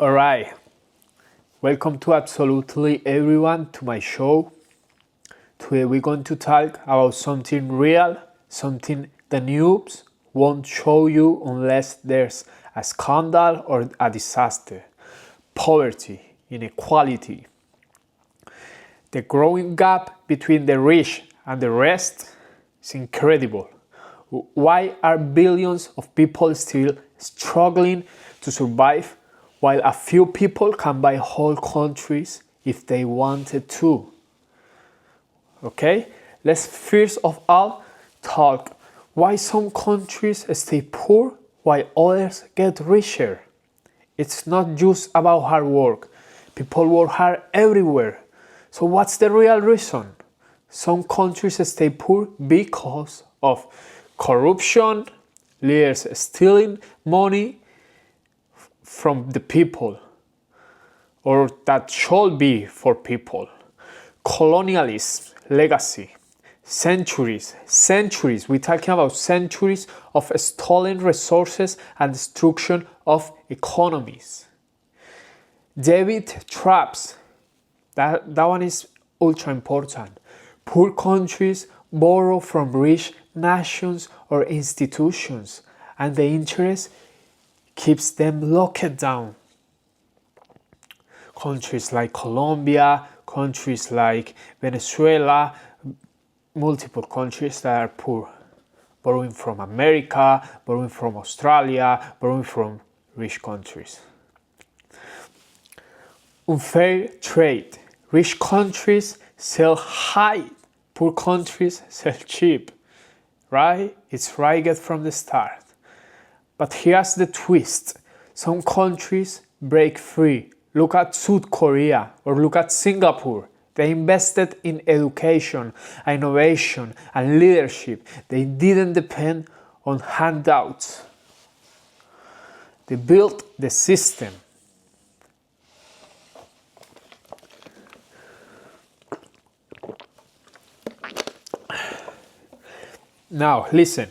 Alright, welcome to absolutely everyone to my show. Today we're going to talk about something real, something the news won't show you unless there's a scandal or a disaster. Poverty, inequality. The growing gap between the rich and the rest is incredible. Why are billions of people still struggling to survive while a few people can buy whole countries if they wanted to? Okay, let's first of all talk why some countries stay poor while others get richer. It's not just about hard work. People work hard everywhere. So what's the real reason? Some countries stay poor because of corruption, leaders stealing money from the people, or that should be for people. Colonialism, legacy, centuries, we're talking about centuries of stolen resources and destruction of economies. Debt traps, that one is ultra important. Poor countries borrow from rich nations or institutions, and the interest keeps them locked down. Countries like Colombia, countries like Venezuela, multiple countries that are poor, borrowing from America, borrowing from Australia, borrowing from rich countries. Unfair trade. Rich countries sell high, poor countries sell cheap. Right? It's right from the start. But here's the twist. Some countries break free. Look at South Korea or look at Singapore. They invested in education, innovation, and leadership. They didn't depend on handouts. They built the system. Now, listen.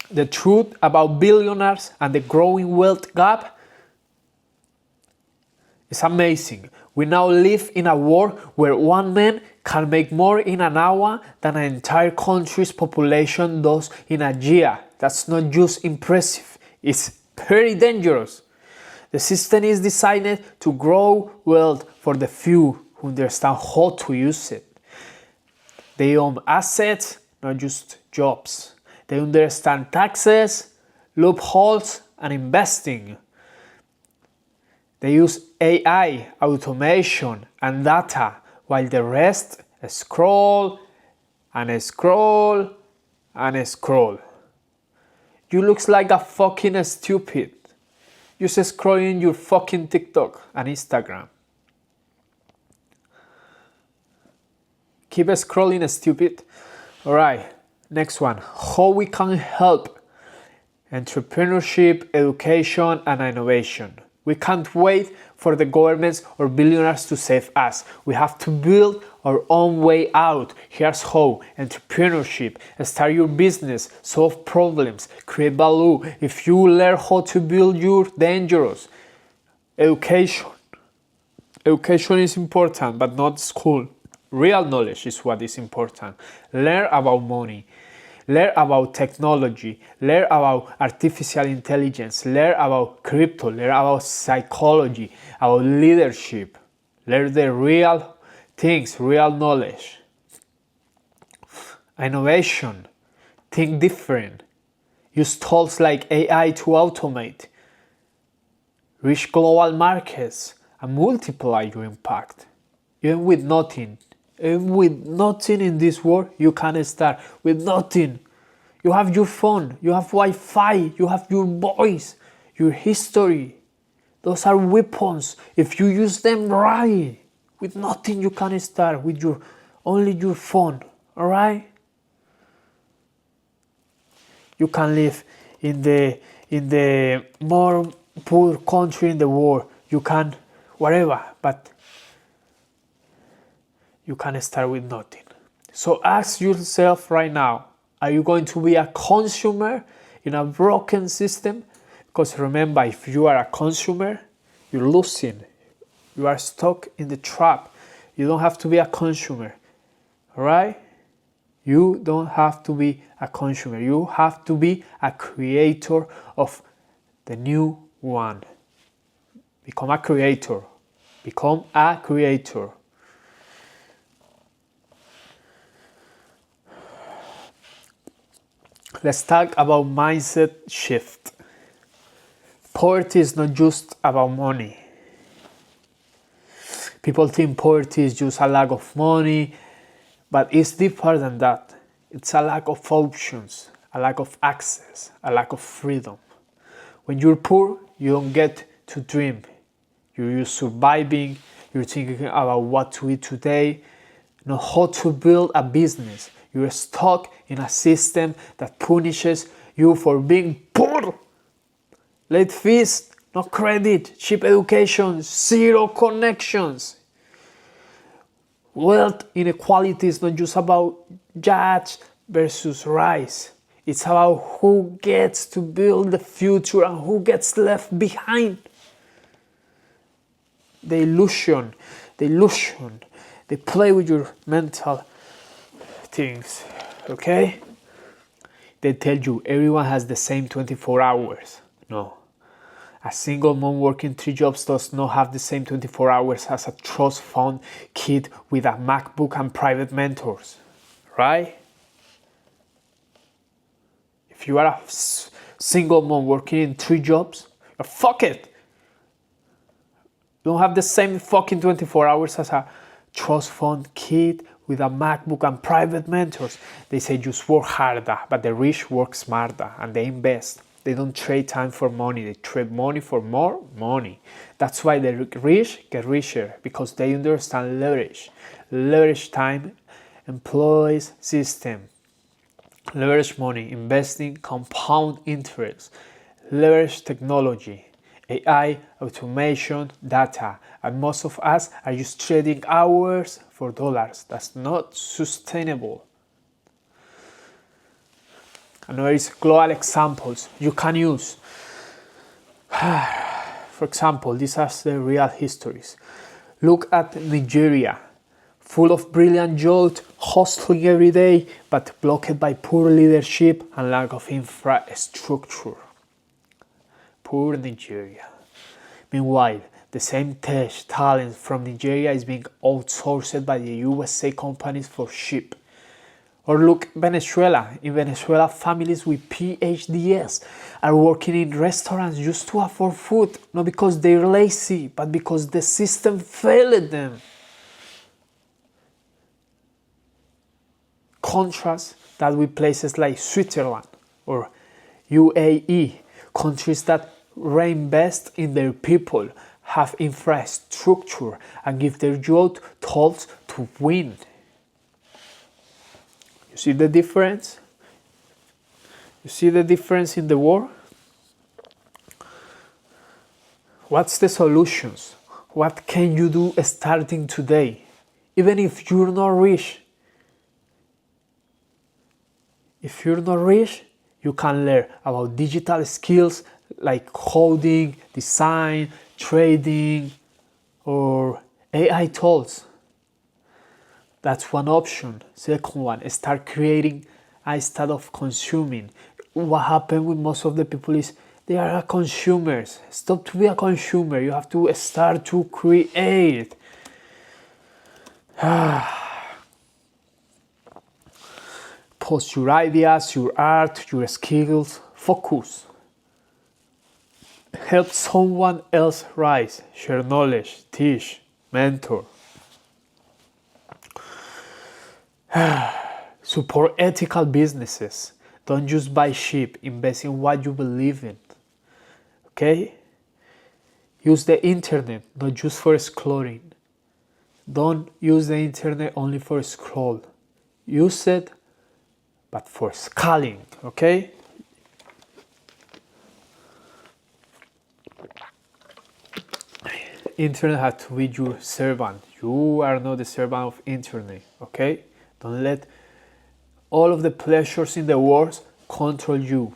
The truth about billionaires and the growing wealth gap is amazing. We now live in a world where one man can make more in an hour than an entire country's population does in a year. That's not just impressive, it's very dangerous. The system is designed to grow wealth for the few who understand how to use it. They own assets, not just jobs. They understand taxes, loopholes, and investing. They use AI, automation, and data, while the rest scroll and scroll and scroll. You look like a fucking stupid. Just scrolling your fucking TikTok and Instagram. Keep scrolling, stupid. Alright. Next one, how we can help entrepreneurship, education, and innovation. We can't wait for the governments or billionaires to save us. We have to build our own way out. Here's how. Entrepreneurship. Start your business, solve problems, create value. If you learn how to build, you're dangerous. Education. Education is important, but not school. Real knowledge is what is important. Learn about money, learn about technology, learn about artificial intelligence, learn about crypto, learn about psychology, about leadership. Learn the real things, real knowledge. Innovation. Think different. Use tools like AI to automate. Reach global markets and multiply your impact. Even with nothing in this world, you can start with nothing. You have your phone, you have Wi-Fi, you have your voice, your history. Those are weapons. If you use them right, with nothing you can start with only your phone. All right? You can live in the more poor country in the world. You can whatever, but you can start with nothing. So ask yourself right now, are you going to be a consumer in a broken system? Because remember, if you are a consumer, You're losing. You are stuck in the trap. You don't have to be a consumer. Alright? You don't have to be a consumer. You have to be a creator of the new one. Become a creator. Become a creator. Let's talk about mindset shift. Poverty is not just about money. People think poverty is just a lack of money, but it's deeper than that. It's a lack of options, a lack of access, a lack of freedom. When you're poor, you don't get to dream. You're just surviving, you're thinking about what to eat today, not how to build a business. You're stuck in a system that punishes you for being poor. Late fees, no credit, cheap education, zero connections. Wealth inequality is not just about yachts versus rice. It's about who gets to build the future and who gets left behind. The illusion, they play with your mental things, okay? They tell you everyone has the same 24 hours. No. A single mom working 3 jobs does not have the same 24 hours as a trust fund kid with a MacBook and private mentors, right? If you are a single mom working in 3 jobs, fuck it. You don't have the same fucking 24 hours as a trust fund kid with a MacBook and private mentors. They say just work harder, but the rich work smarter and they invest. They don't trade time for money, they trade money for more money. That's why the rich get richer, because they understand leverage. Leverage time, employees, system. Leverage money, investing, compound interest. Leverage technology, AI, automation, data. And most of us are just trading hours for dollars. That's not sustainable. Another is global examples you can use. For example, these are the real histories. Look at Nigeria, full of brilliant youth, hustling every day, but blocked by poor leadership and lack of infrastructure. Poor Nigeria. Meanwhile, the same talent from Nigeria is being outsourced by the USA companies for cheap. Or look, Venezuela. In Venezuela, families with PhDs are working in restaurants just to afford food, not because they're lazy, but because the system failed them. Contrast that with places like Switzerland or UAE, countries that reinvest in their people, have infrastructure, and give their youth tools to win. You see the difference? You see the difference in the war? What's the solutions? What can you do starting today? Even if you're not rich. If you're not rich, you can learn about digital skills like coding, design, trading, or AI tools. That's one option. Second one, start creating instead of consuming. What happened with most of the people is they are consumers. Stop to be a consumer. You have to start to create. Post your ideas, your art, your skills. Focus. Help someone else rise. Share knowledge. Teach. Mentor. Support ethical businesses. Don't just buy cheap. Invest in what you believe in. Okay? Use the internet, not just for scrolling. Don't use the internet only for scroll. Use it, but for scaling. Okay? Internet has to be your servant. You are not the servant of internet. Okay? Don't let all of the pleasures in the world control you.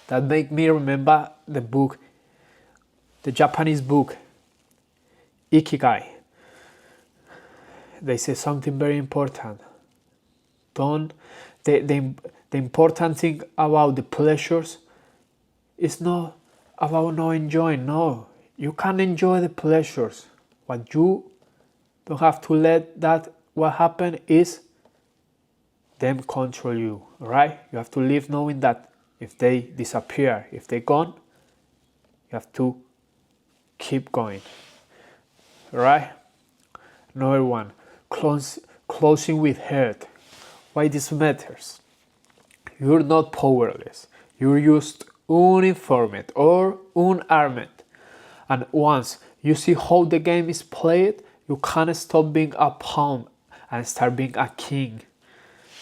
That make me remember the book the Japanese book Ikigai, they say something very important. Don't the important thing about the pleasures is not about not enjoying. No, you can enjoy the pleasures. What you don't have to let that what happen is them control you. Right? You have to live knowing that if they disappear, if they're gone, you have to keep going. Right? Another one, closing with heart. Why this matters? You're not powerless. You're just uninformed or unarmed. And once you see how the game is played, you can't stop being a pawn and start being a king.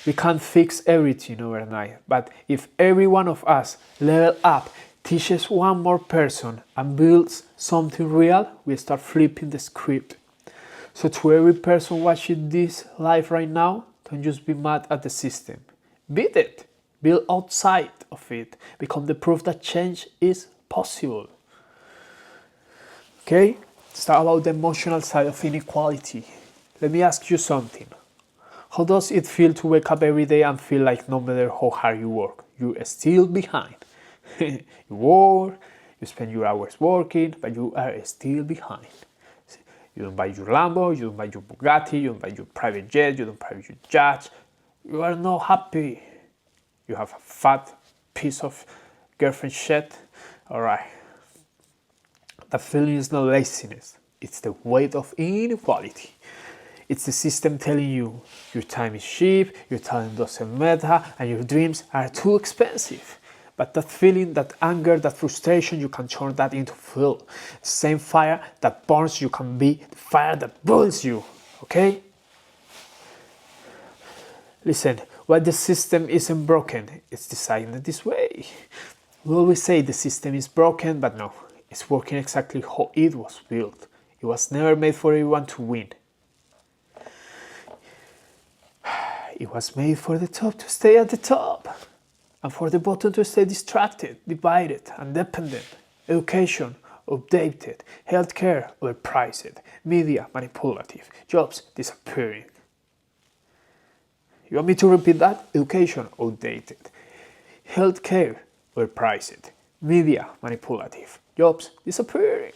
We can't fix everything overnight, but if every one of us level up, teaches one more person and builds something real, we start flipping the script. So to every person watching this live right now, don't just be mad at the system. Beat it. Build outside of it. Become the proof that change is possible. Okay? Let's talk about the emotional side of inequality. Let me ask you something. How does it feel to wake up every day and feel like no matter how hard you work, you're still behind? You work, you spend your hours working, but you are still behind. You don't buy your Lambo, you don't buy your Bugatti, you don't buy your private jet, you don't buy your yacht. You are not happy. You have a fat piece of girlfriend shit. Alright. That feeling is not laziness. It's the weight of inequality. It's the system telling you your time is cheap, your talent doesn't matter, and your dreams are too expensive. But that feeling, that anger, that frustration, you can turn that into fuel. Same fire that burns you can be the fire that burns you. Okay? Listen, what the system isn't broken, it's designed this way. We always say the system is broken, but no, it's working exactly how it was built. It was never made for everyone to win. It was made for the top to stay at the top. And for the bottom to stay distracted, divided, and dependent. Education, outdated. Healthcare, overpriced. Media, manipulative. Jobs, disappearing. You want me to repeat that? Education, outdated. Healthcare, overpriced. Media, manipulative. Jobs, disappearing.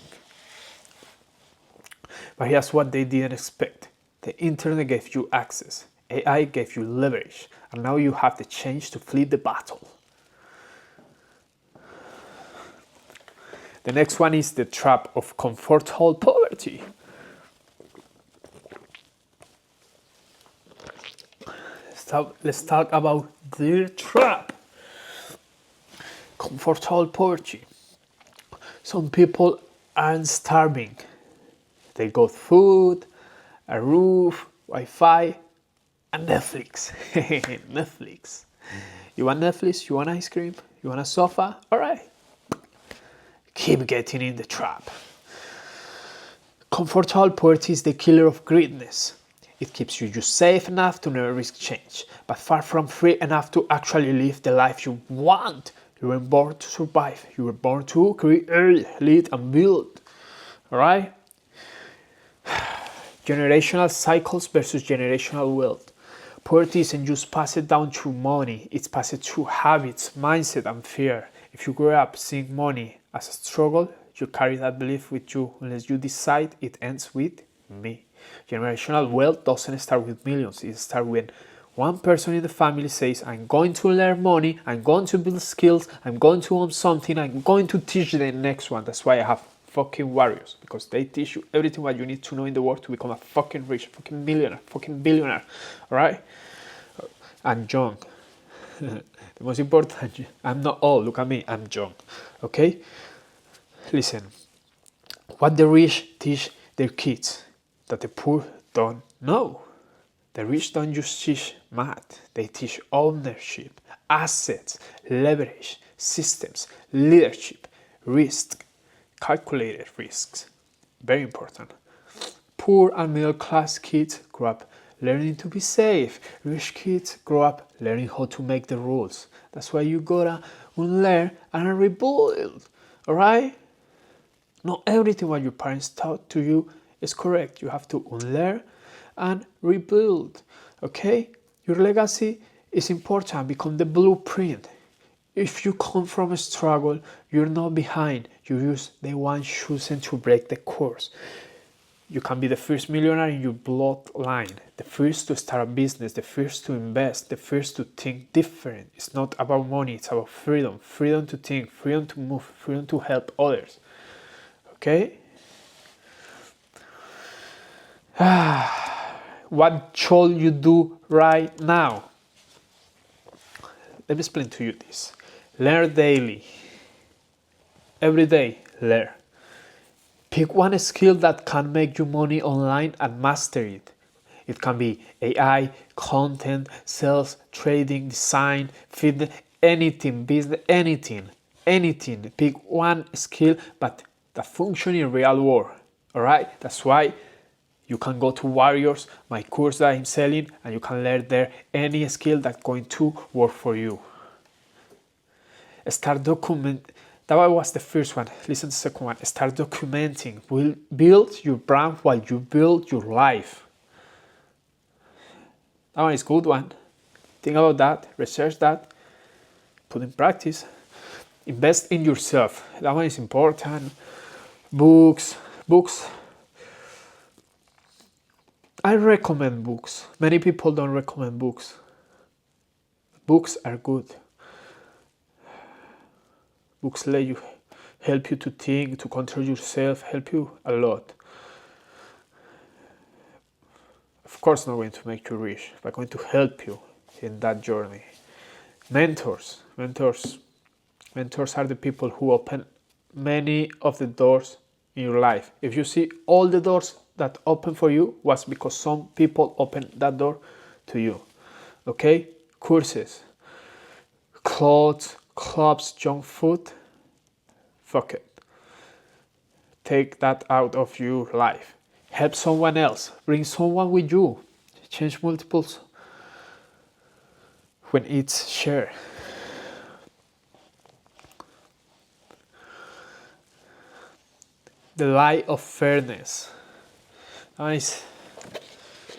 But here's what they didn't expect. The internet gave you access. AI gave you leverage, and now you have the chance to flip the battle. The next one is the trap of comfortable poverty. Let's talk about the trap. Comfortable poverty. Some people aren't starving. They got food, a roof, Wi-Fi, and Netflix. Netflix. You want Netflix? You want ice cream? You want a sofa? Alright. Keep getting in the trap. Comfortable poverty is the killer of greediness. It keeps you just safe enough to never risk change, but far from free enough to actually live the life you want. You were born to survive. You were born to create, lead, and build. Alright? Generational cycles versus generational wealth. Poverty isn't just passed down through money, it's passed through habits, mindset, and fear. If you grew up seeing money as a struggle, you carry that belief with you unless you decide it ends with me. Generational wealth doesn't start with millions, it starts when one person in the family says, I'm going to learn money, I'm going to build skills, I'm going to own something, I'm going to teach the next one. That's why I have fucking warriors, because they teach you everything what you need to know in the world to become a fucking rich, fucking millionaire, fucking billionaire, alright? And young. The most important, I'm not old, look at me, I'm young, okay? Listen, what the rich teach their kids that the poor don't know. The rich don't just teach math, they teach ownership, assets, leverage, systems, leadership, risk, calculated risks. Very important. Poor and middle class kids grow up learning to be safe. Rich kids grow up learning how to make the rules. That's why you gotta unlearn and rebuild. Alright? Not everything what your parents taught to you is correct. You have to unlearn and rebuild. Okay? Your legacy is important. Become the blueprint. If you come from a struggle, you're not behind. You're just the one choosing to break the course. You can be the first millionaire in your bloodline, the first to start a business, the first to invest, the first to think different. It's not about money, it's about freedom. Freedom to think, freedom to move, freedom to help others. Okay? What should you do right now? Let me explain to you this. Learn daily. Every day, learn. Pick one skill that can make you money online and master it. It can be AI, content, sales, trading, design, fitness, anything, business, anything. Pick one skill, but that function in real world. All right? That's why you can go to Warriors, my course that I'm selling, and you can learn there any skill that's going to work for you. Start document. That was the first one. Listen to the second one. Start documenting. Will build your brand while you build your life. That one is a good one. Think about that. Research that. Put in practice. Invest in yourself. That one is important. Books. I recommend books. Many people don't recommend books. Books are good. Books help you to think, to control yourself, help you a lot. Of course, not going to make you rich, but going to help you in that journey. Mentors are the people who open many of the doors in your life. If you see all the doors that open for you, was because some people opened that door to you. Okay? Courses, clothes, clubs, junk food, fuck it. Take that out of your life. Help someone else. Bring someone with you. Change multiples when it's shared. The lie of fairness. Nice.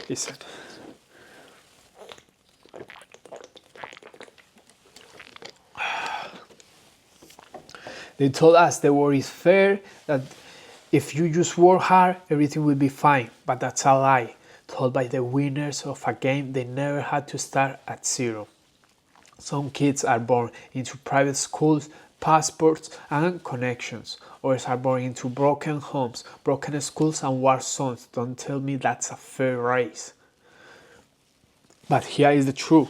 Listen. They told us the world is fair, that if you just work hard, everything will be fine. But that's a lie, told by the winners of a game they never had to start at zero. Some kids are born into private schools, passports, and connections. Others are born into broken homes, broken schools, and war zones. Don't tell me that's a fair race. But here is the truth.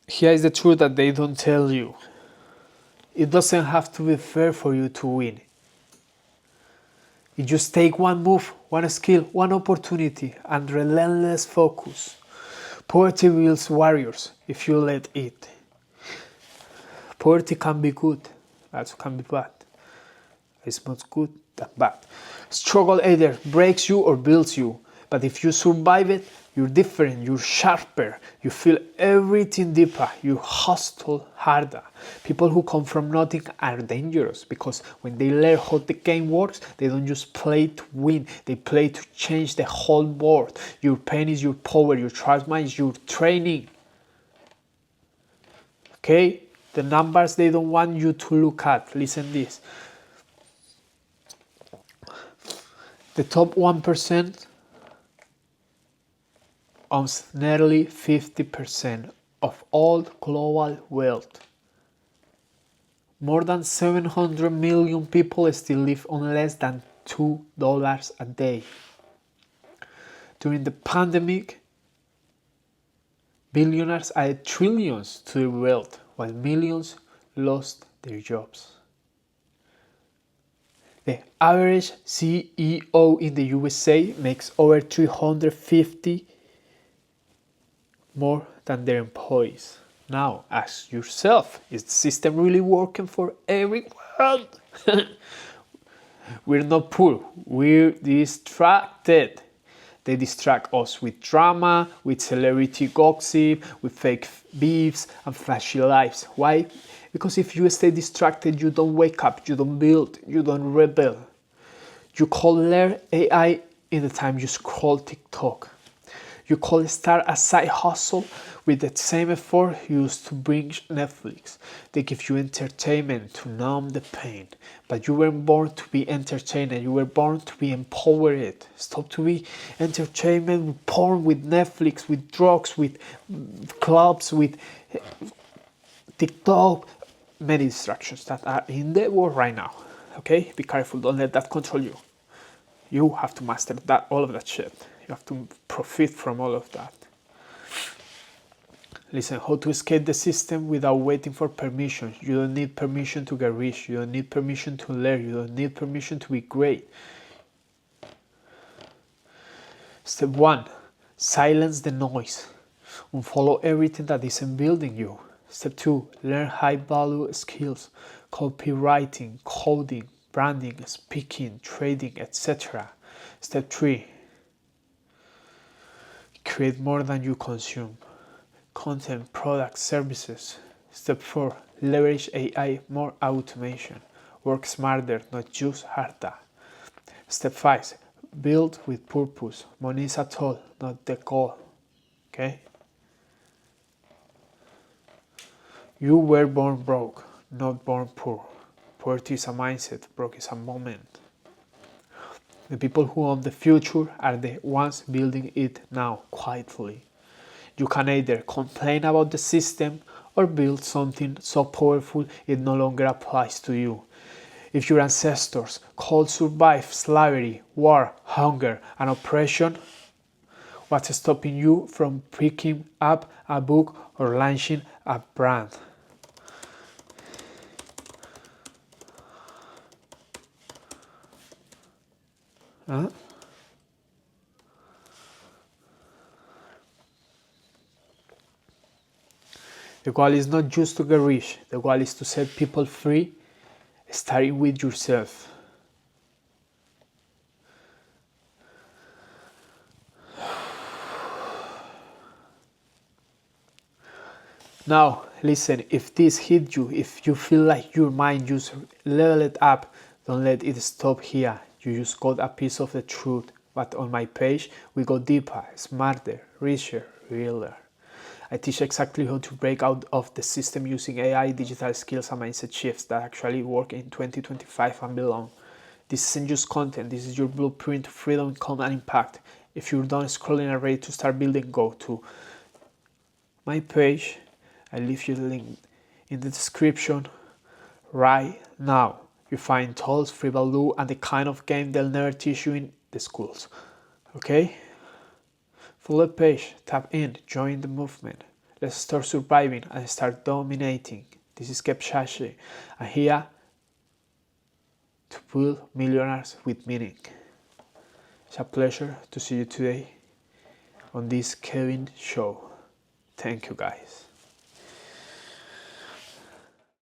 Here is the truth that they don't tell you. It doesn't have to be fair for you to win. You just take one move, one skill, one opportunity, and relentless focus. Poverty builds warriors if you let it. Poverty can be good, also can be bad. It's not good than bad. Struggle either breaks you or builds you. But if you survive it, you're different, you're sharper, you feel everything deeper, you hustle harder. People who come from nothing are dangerous because when they learn how the game works, they don't just play to win, they play to change the whole board. Your pain is your power, your trauma is your training. Okay? The numbers they don't want you to look at. Listen this. The top 1% owns nearly 50% of all global wealth. More than 700 million people still live on less than $2 a day. During the pandemic, billionaires added trillions to their wealth, while millions lost their jobs. The average CEO in the USA makes over $350 more than their employees. Now, ask yourself, is the system really working for everyone? We're not poor, we're distracted. They distract us with drama, with celebrity gossip, with fake beefs and flashy lives. Why? Because if you stay distracted, you don't wake up, you don't build, you don't rebel. You call learn AI in the time you scroll TikTok. You call start a side hustle with the same effort used to binge Netflix. They give you entertainment to numb the pain. But you weren't born to be entertained. You were born to be empowered. Stop to be entertainment with porn, with Netflix, with drugs, with clubs, with TikTok. Many distractions that are in the world right now. Okay? Be careful. Don't let that control you. You have to master that, all of that shit. You have to profit from all of that. Listen, how to escape the system without waiting for permission. You don't need permission to get rich. You don't need permission to learn. You don't need permission to be great. Step 1, silence the noise. Unfollow everything that isn't building you. Step 2, learn high-value skills, copywriting, coding, branding, speaking, trading, etc. Step 3, create more than you consume. Content, products, services. Step 4, leverage AI, more automation. Work smarter, not just harder. Step 5, build with purpose. Money is a tool, not the goal. Okay? You were born broke, not born poor. Poverty is a mindset, broke is a moment. The people who own the future are the ones building it now, quietly. You can either complain about the system or build something so powerful it no longer applies to you. If your ancestors could survive slavery, war, hunger, and oppression, what's stopping you from picking up a book or launching a brand? Huh? The goal is not just to get rich, the goal is to set people free, starting with yourself. Now, listen, if this hit you, if you feel like your mind just leveled up, don't let it stop here. You just got a piece of the truth. But on my page, we go deeper, smarter, richer, realer. I teach exactly how to break out of the system using AI, digital skills, and mindset shifts that actually work in 2025 and beyond. This isn't just content, this is your blueprint to freedom, income, and impact. If you're done scrolling and ready to start building, go to my page. I leave you the link in the description right now. You find tools, free value, and the kind of game they'll never teach you in the schools. Okay? Follow the page, tap in, join the movement. Let's start surviving and start dominating. This is Kep Shashi, and here to build millionaires with meaning. It's a pleasure to see you today on this Kevin show. Thank you guys.